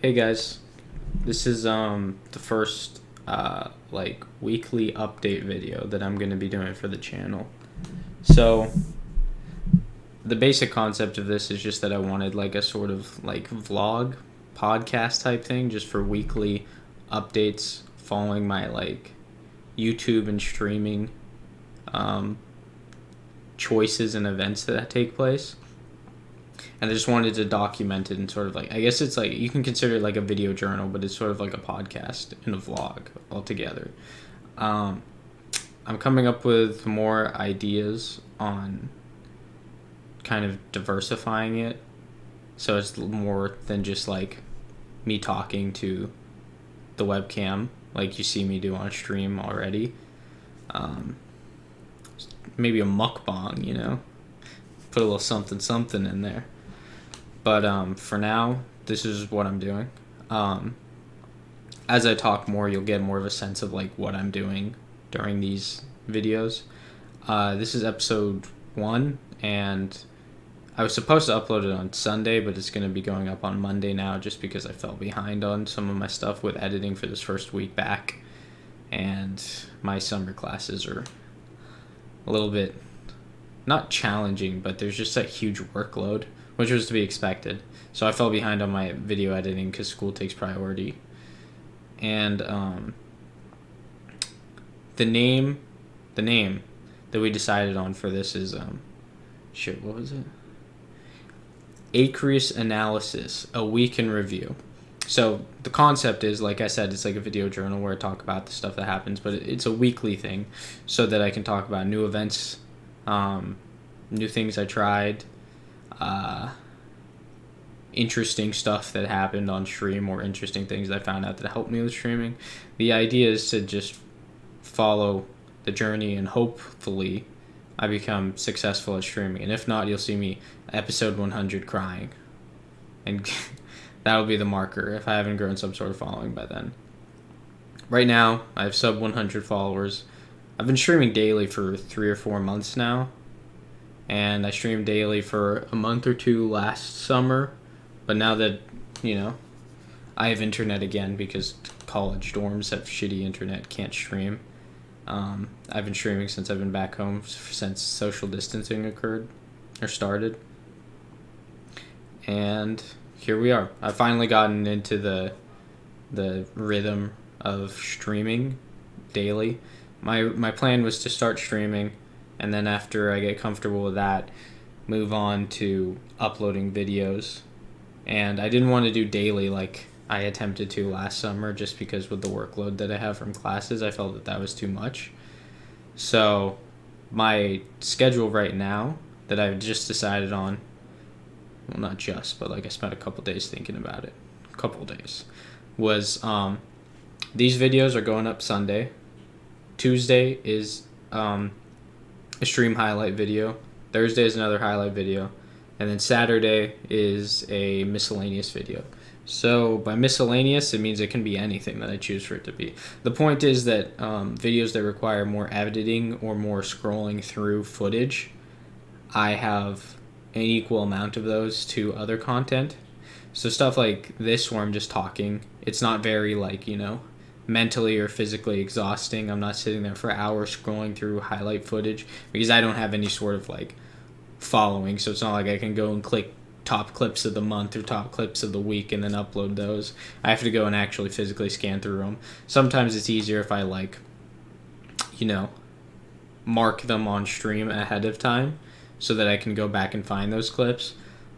Hey guys, this is the first weekly update video that I'm gonna be doing for the channel. So the basic concept of this is just that I wanted like a sort of like vlog podcast type thing just for weekly updates following my like YouTube and streaming choices and events that take place. And I just wanted to document it and sort of like, I guess it's like, you can consider it like a video journal, but it's sort of like a podcast and a vlog altogether. I'm coming up with more ideas on kind of diversifying it. So it's more than just like me talking to the webcam like you see me do on stream already. Maybe a mukbang, put a little something in there. But for now, this is what I'm doing. As I talk more, you'll get more of a sense of like what I'm doing during these videos. This is episode 1, and I was supposed to upload it on Sunday, but it's going to be going up on Monday now just because I fell behind on some of my stuff with editing for this first week back. And my summer classes are a little bit, not challenging, but there's just a huge workload, which was to be expected. So I fell behind on my video editing because school takes priority. And the name that we decided on for this is what was it? Aecrius analysis, a week in review. So the concept is, like I said, it's like a video journal where I talk about the stuff that happens, but it's a weekly thing so that I can talk about new events, new things I tried, interesting stuff that happened on stream, or interesting things I found out that helped me with streaming. The idea is to just follow the journey, and hopefully I become successful at streaming. And if not, you'll see me episode 100 crying. And that'll be the marker if I haven't grown some sort of following by then. Right now, I have sub 100 followers. I've been streaming daily for 3 or 4 months now. And I streamed daily for a month or 2 last summer. But now that, I have internet again because college dorms have shitty internet, can't stream. I've been streaming since I've been back home, since social distancing started. And here we are. I've finally gotten into the rhythm of streaming daily. My plan was to start streaming, and then after I get comfortable with that, move on to uploading videos. And I didn't want to do daily like I attempted to last summer, just because with the workload that I have from classes, I felt that was too much. So my schedule right now that I've just decided on, well, not just, but like I spent a couple days thinking about it, was these videos are going up Sunday. Tuesday is a stream highlight video. Thursday is another highlight video. And then Saturday is a miscellaneous video. So by miscellaneous, it means it can be anything that I choose for it to be. The point is that videos that require more editing or more scrolling through footage, I have an equal amount of those to other content. So stuff like this where I'm just talking, it's not very mentally or physically exhausting. I'm not sitting there for hours scrolling through highlight footage because I don't have any sort of following. So it's not like I can go and click top clips of the month or top clips of the week and then upload those. I have to go and actually physically scan through them. Sometimes it's easier if I mark them on stream ahead of time so that I can go back and find those clips,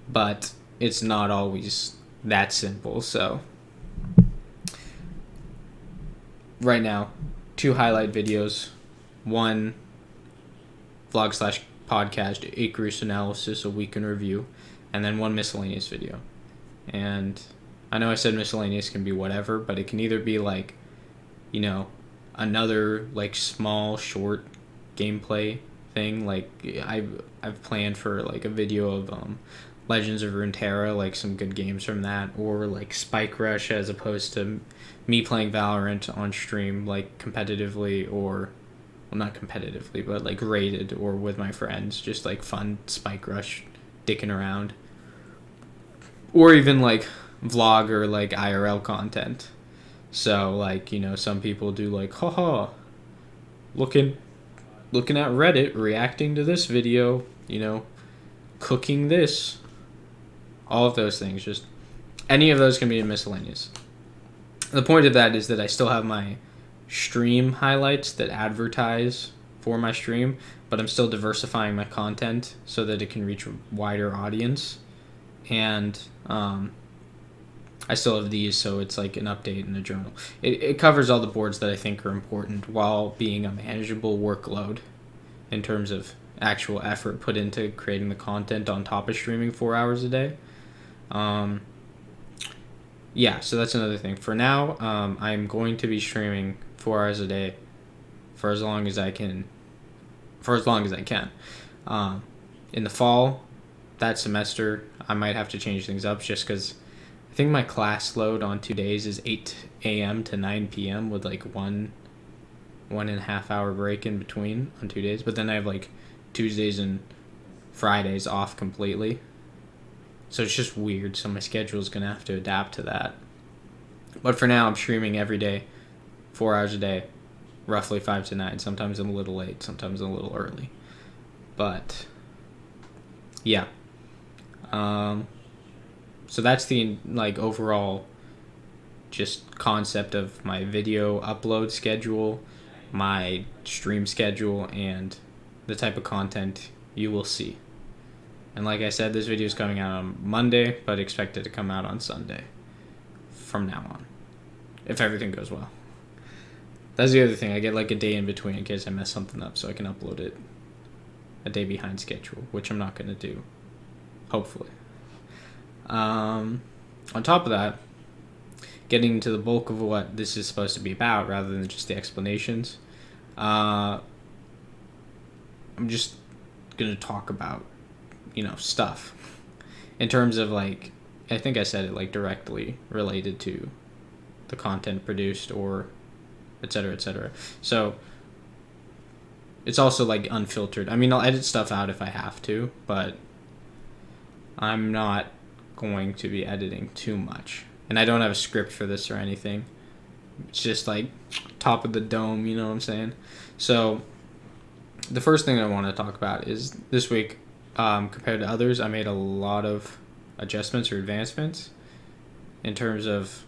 but it's not always that simple. So right now, 2 highlight videos, 1 vlog/podcast Aecrius analysis, a week in review, and then 1 miscellaneous video. And I know I said miscellaneous can be whatever, but it can either be another small short gameplay thing. I've planned for a video of Legends of Runeterra, some good games from that, or Spike Rush, as opposed to me playing Valorant on stream competitively, or well, not competitively, but rated or with my friends, just fun Spike Rush dicking around. Or even vlog or like IRL content. So like, some people do like, haha, looking at Reddit, reacting to this video, cooking this. All of those things, just any of those can be miscellaneous. The point of that is that I still have my stream highlights that advertise for my stream, but I'm still diversifying my content so that it can reach a wider audience. And I still have these, so it's like an update in a journal. It covers all the boards that I think are important while being a manageable workload in terms of actual effort put into creating the content on top of streaming 4 hours a day. Yeah, so that's another thing. For now, I'm going to be streaming 4 hours a day for as long as I can. In the fall, that semester, I might have to change things up just because I think my class load on 2 days is 8 a.m. to 9 p.m. with like one and a half hour break in between on 2 days. But then I have like Tuesdays and Fridays off completely. So it's just weird. So my schedule is going to have to adapt to that. But for now, I'm streaming every day, 4 hours a day, roughly 5 to 9. Sometimes I'm a little late, sometimes I'm a little early. But yeah. So that's the like overall just concept of my video upload schedule, my stream schedule, and the type of content you will see. And like I said, this video is coming out on Monday, but expect it to come out on Sunday from now on, if everything goes well. That's the other thing. I get like a day in between in case I mess something up, so I can upload it a day behind schedule, which I'm not going to do, hopefully. On top of that, getting into the bulk of what this is supposed to be about rather than just the explanations, I'm just going to talk about stuff in terms of like, I think I said it like directly related to the content produced or et cetera, et cetera. So it's also like unfiltered. I mean, I'll edit stuff out if I have to, but I'm not going to be editing too much. And I don't have a script for this or anything. It's just like top of the dome, you know what I'm saying? So the first thing I want to talk about is this week, compared to others, I made a lot of adjustments or advancements in terms of,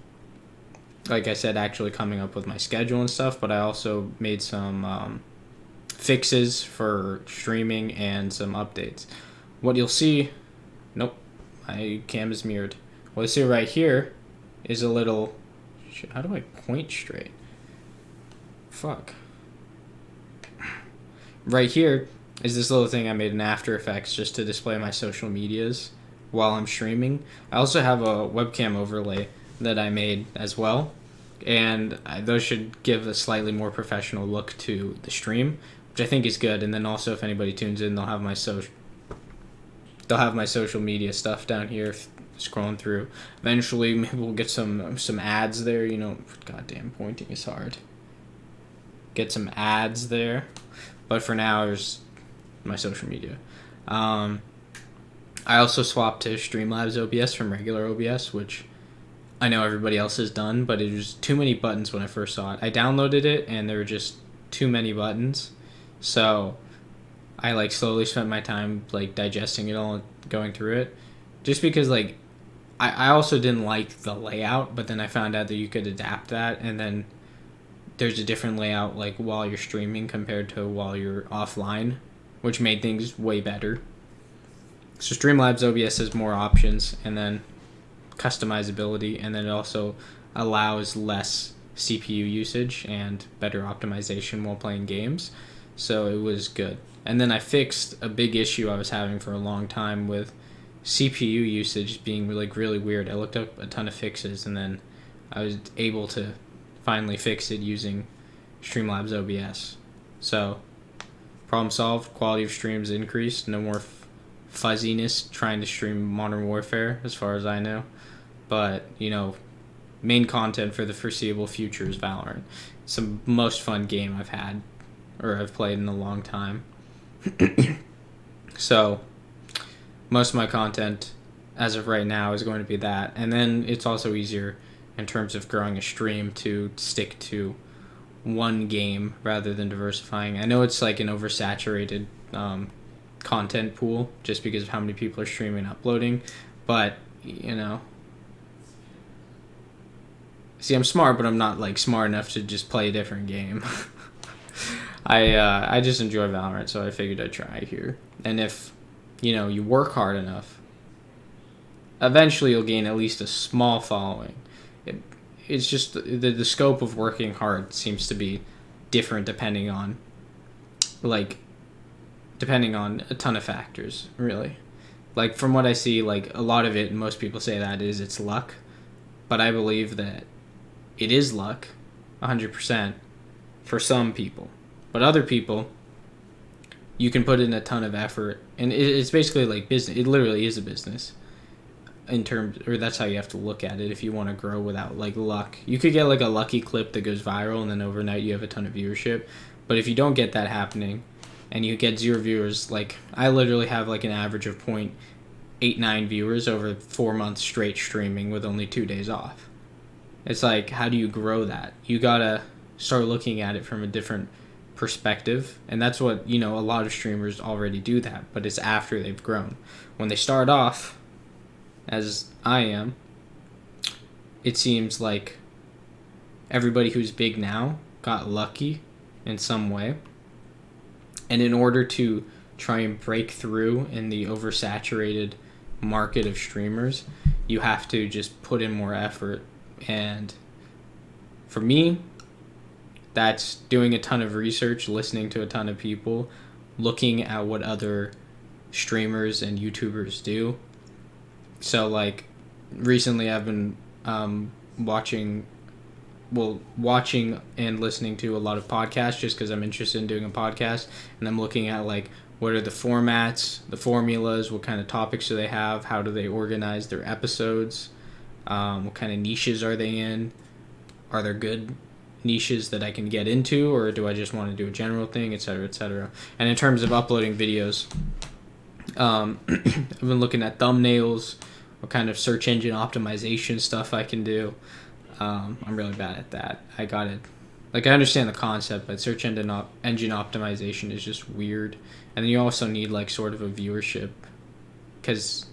like I said, actually coming up with my schedule and stuff, but I also made some fixes for streaming and some updates. What you'll see, nope, my cam is mirrored. What you see right here is a little, shit, how do I point straight? Fuck. Right here is this little thing I made in After Effects just to display my social medias while I'm streaming. I also have a webcam overlay that I made as well, and those should give a slightly more professional look to the stream, which I think is good. And then also, if anybody tunes in, they'll have my social media stuff down here scrolling through. Eventually, maybe we'll get some ads there. Goddamn, pointing is hard. Get some ads there, but for now, there's my social media. I also swapped to Streamlabs OBS from regular OBS, which I know everybody else has done, but it was too many buttons when I first saw it. I downloaded it and there were just too many buttons, so I like slowly spent my time like digesting it all and going through it, just because like I also didn't like the layout, but then I found out that you could adapt that, and then there's a different layout like while you're streaming compared to while you're offline, which made things way better. So Streamlabs OBS has more options and then customizability, and then it also allows less CPU usage and better optimization while playing games. So it was good. And then I fixed a big issue I was having for a long time with CPU usage being like really weird. I looked up a ton of fixes and then I was able to finally fix it using Streamlabs OBS. So problem solved, quality of streams increased, no more fuzziness trying to stream Modern Warfare as far as I know. But, main content for the foreseeable future is Valorant. It's the most fun game I've had, or I've played in a long time. So, most of my content as of right now is going to be that. And then it's also easier in terms of growing a stream to stick to one game rather than diversifying. I know it's like an oversaturated content pool just because of how many people are streaming and uploading, but see, I'm smart, but I'm not like smart enough to just play a different game. I just enjoy Valorant, so I figured I'd try here. And if you work hard enough, eventually you'll gain at least a small following. It's just the scope of working hard seems to be different depending on a ton of factors, really. Like, from what I see, like, a lot of it, and most people say that it's luck, but I believe that it is luck 100% for some people. But other people, you can put in a ton of effort, and it's basically like business. It literally is a business in terms, or that's how you have to look at it if you want to grow without like luck. You could get like a lucky clip that goes viral, and then overnight you have a ton of viewership. But if you don't get that happening, and you get 0 viewers, like I literally have like an average of 0.89 viewers over 4 months straight streaming with only 2 days off. It's like, how do you grow that? You gotta start looking at it from a different perspective, and that's what a lot of streamers already do that, but it's after they've grown. When they start off, as I am, it seems like everybody who's big now got lucky in some way, and in order to try and break through in the oversaturated market of streamers, you have to just put in more effort. And for me, that's doing a ton of research, listening to a ton of people, looking at what other streamers and YouTubers do. So, like, recently I've been watching and listening to a lot of podcasts just because I'm interested in doing a podcast. And I'm looking at, like, what are the formats, the formulas, what kind of topics do they have, how do they organize their episodes, what kind of niches are they in, are there good niches that I can get into, or do I just want to do a general thing, etc., etc. And in terms of uploading videos, I've been looking at thumbnails, what kind of search engine optimization stuff I can do. I'm really bad at that. I understand the concept, but search engine optimization is just weird. And then you also need like sort of a viewership, because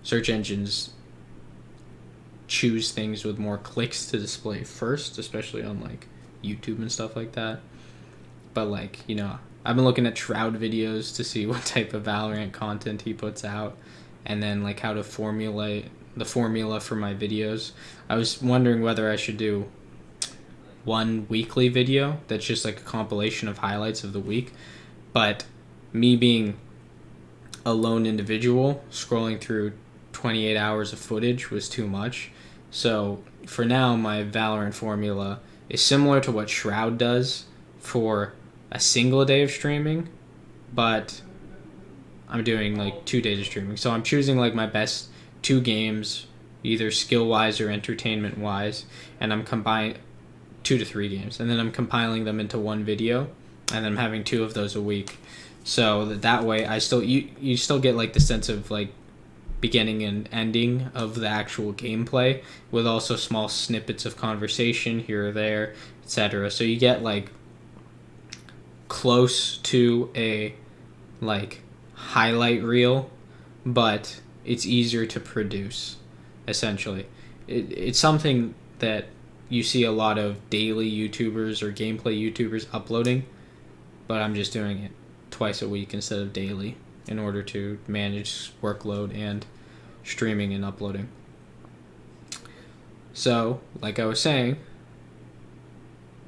search engines choose things with more clicks to display first, especially on like YouTube and stuff like that. But like, I've been looking at Shroud videos to see what type of Valorant content he puts out, and then like how to formulate the formula for my videos. I was wondering whether I should do one weekly video that's just like a compilation of highlights of the week, but me being a lone individual scrolling through 28 hours of footage was too much. So for now, my Valorant formula is similar to what Shroud does for a single day of streaming, but I'm doing like 2 days of streaming. So I'm choosing like my best 2 games, either skill-wise or entertainment-wise, and I'm combining 2 to 3 games, and then I'm compiling them into one video, and then I'm having 2 of those a week. So that way you still get like the sense of like beginning and ending of the actual gameplay, with also small snippets of conversation here or there, etc. So you get like close to a like highlight reel, but it's easier to produce, essentially. It's something that you see a lot of daily YouTubers or gameplay YouTubers uploading, but I'm just doing it twice a week instead of daily in order to manage workload and streaming and uploading. So, like I was saying,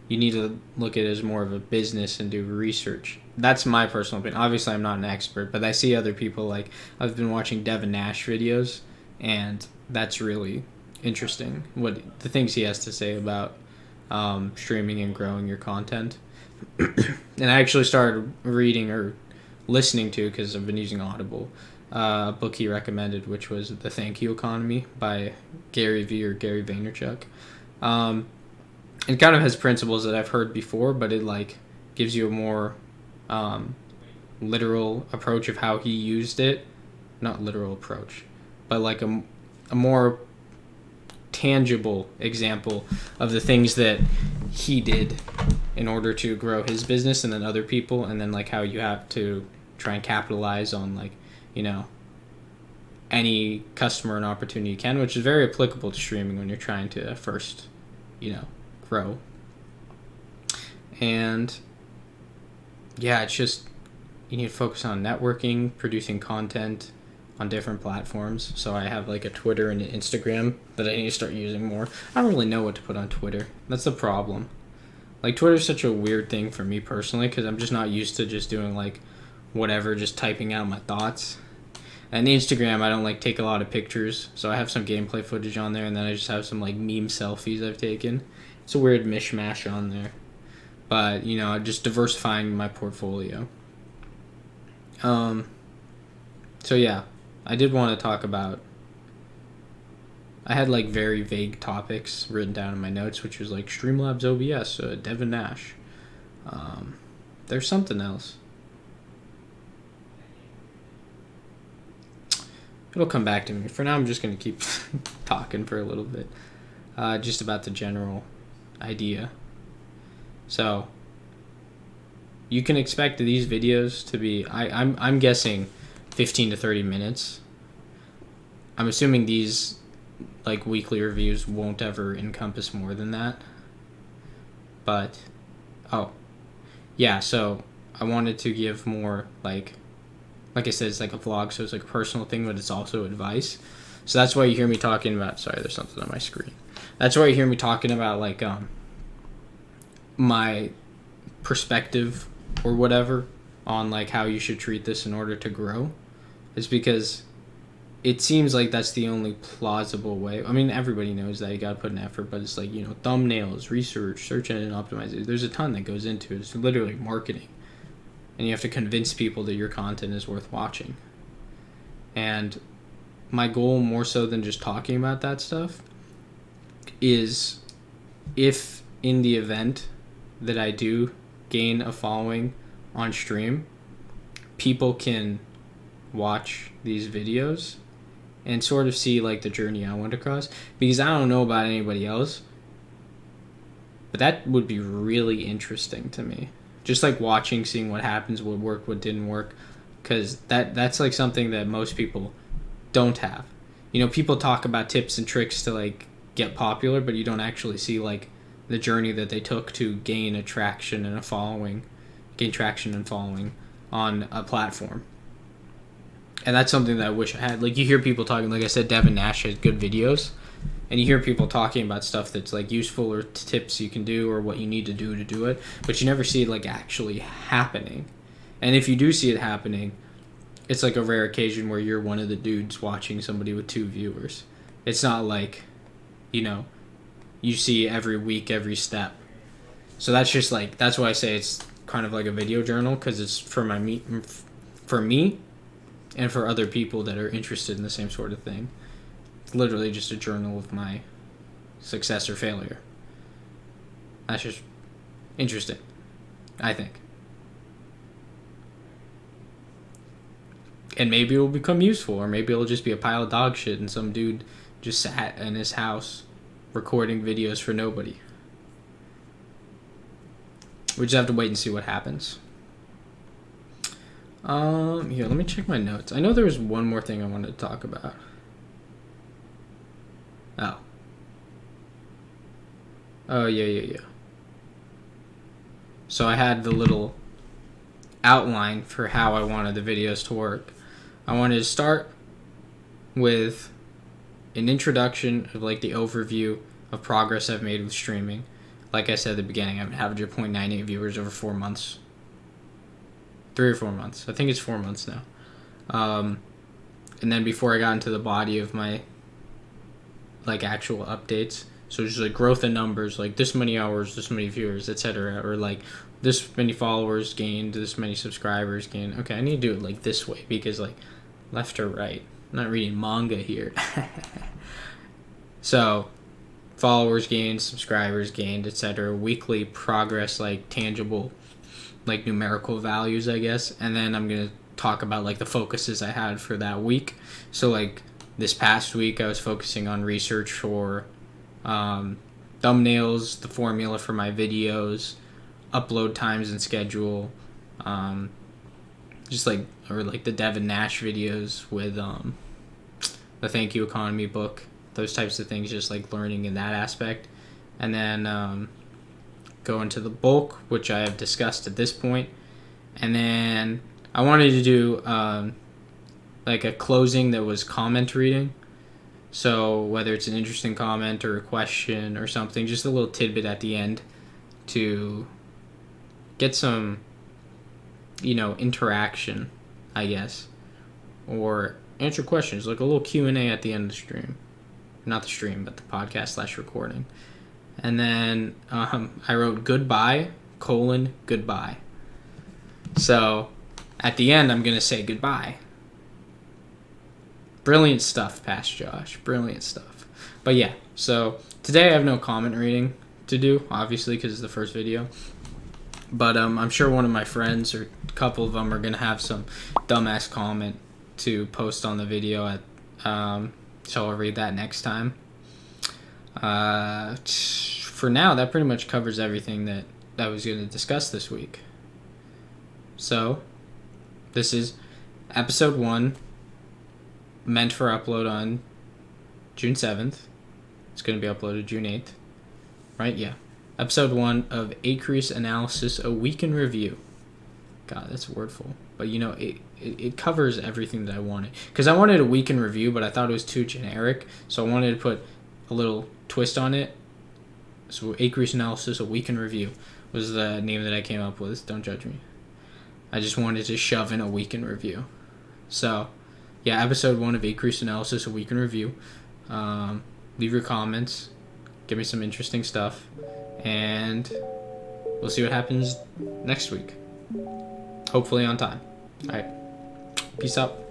you need to look at it as more of a business and do research. That's my personal opinion. Obviously, I'm not an expert, but I see other people, like, I've been watching Devin Nash videos, and that's really interesting, what the things he has to say about streaming and growing your content. And I actually started reading or listening to, because I've been using Audible, a book he recommended, which was The Thank You Economy by Gary V or Gary Vaynerchuk. It kind of has principles that I've heard before, but it like gives you a more literal approach of how he used it. Not literal approach. but like a more tangible example of the things that he did in order to grow his business, and then other people, and then like how you have to try and capitalize on, like, you know, any customer and opportunity you can, which is very applicable to streaming when you're trying to first, you know, grow. And yeah, it's just, you need to focus on networking, producing content on different platforms. So I have like a Twitter and an Instagram that I need to start using more. I don't really know what to put on Twitter. That's the problem. Like, Twitter's such a weird thing for me personally, because I'm just not used to just doing like whatever, just typing out my thoughts. And Instagram, I don't like take a lot of pictures, so I have some gameplay footage on there, and then I just have some like meme selfies I've taken. It's a weird mishmash on there, but you know, just diversifying my portfolio. So yeah, I did want to talk about, I had like very vague topics written down in my notes, which was like Streamlabs OBS, Devin Nash. There's something else. It'll come back to me. For now, I'm just going to keep talking for a little bit. Just about the general idea. So, you can expect these videos to be, I'm guessing 15 to 30 minutes. I'm assuming these like weekly reviews won't ever encompass more than that. But, oh, yeah, so I wanted to give more, like I said, it's like a vlog, so it's like a personal thing, but it's also advice. So that's why you hear me talking about, sorry, there's something on my screen. That's why you hear me talking about like my perspective or whatever on like how you should treat this in order to grow. It's because it seems like that's the only plausible way. I mean, everybody knows that you gotta put an effort, but it's like, you know, thumbnails, research, search engine optimization. There's a ton that goes into it. It's literally marketing. And you have to convince people that your content is worth watching. And my goal, more so than just talking about that stuff, is if in the event that I do gain a following on stream, people can watch these videos and sort of see like the journey I went across. Because I don't know about anybody else, but that would be really interesting to me. Just like watching, seeing what happens, what worked, what didn't work. Because that's like something that most people don't have. You know, people talk about tips and tricks to like get popular, but you don't actually see like the journey that they took to gain traction and following on a platform. And that's something that I wish I had. Like, you hear people talking, like I said, Devin Nash has good videos. And you hear people talking about stuff that's like useful or tips you can do or what you need to do it, but you never see it like actually happening. And if you do see it happening, it's like a rare occasion where you're one of the dudes watching somebody with 2 viewers. It's not like, you know, you see every week, every step. So that's just like, that's why I say it's kind of like a video journal, because it's for me and for other people that are interested in the same sort of thing. Literally just a journal of my success or failure. That's just interesting, I think. And maybe it will become useful, or maybe it'll just be a pile of dog shit and some dude just sat in his house recording videos for nobody. We just have to wait and see what happens. Here, let me check my notes. I know there was one more thing I wanted to talk about. Oh, yeah. So I had the little outline for how I wanted the videos to work. I wanted to start with an introduction of like the overview of progress I've made with streaming. Like I said at the beginning, I've averaged 0.98 viewers over 4 months. 3 or 4 months. I think it's 4 months now. And then before I got into the body of my like actual updates, so just like growth in numbers, like this many hours, this many viewers, etc., or like this many followers gained, this many subscribers gained. Okay, I need to do it like this way, because like left or right. I'm not reading manga here. So followers gained, subscribers gained, etc., weekly progress, like tangible, like numerical values, I guess. And then I'm gonna talk about like the focuses I had for that week. So like This past week, I was focusing on research for thumbnails, the formula for my videos, upload times and schedule, just like the Devin Nash videos with the Thank You Economy book, those types of things, just like learning in that aspect. And then go into the bulk, which I have discussed at this point. And then I wanted to do like a closing that was comment reading. So whether it's an interesting comment or a question or something, just a little tidbit at the end to get some, interaction, I guess, or answer questions, like a little Q&A at the end of the stream. Not the stream, but the podcast / recording. And then I wrote goodbye, goodbye. So at the end, I'm going to say goodbye. Brilliant stuff, Past Josh. Brilliant stuff. But yeah, so today I have no comment reading to do, obviously, because it's the first video. But I'm sure one of my friends or a couple of them are going to have some dumbass comment to post on the video. So I'll read that next time. For now, that pretty much covers everything that I was going to discuss this week. So, this is episode 1, meant for upload on June 7th. It's going to be uploaded June 8th. Right? Yeah. Episode 1 of Aecrius Analysis, a Week in Review. God, that's wordful. But, it covers everything that I wanted. Because I wanted a week in review, but I thought it was too generic. So I wanted to put a little twist on it. So Aecrius Analysis, a Week in Review was the name that I came up with. Don't judge me. I just wanted to shove in a week in review. So, yeah, episode 1 of Aecrius Analysis, a Week in Review. Leave your comments. Give me some interesting stuff. And we'll see what happens next week. Hopefully on time. All right. Peace out.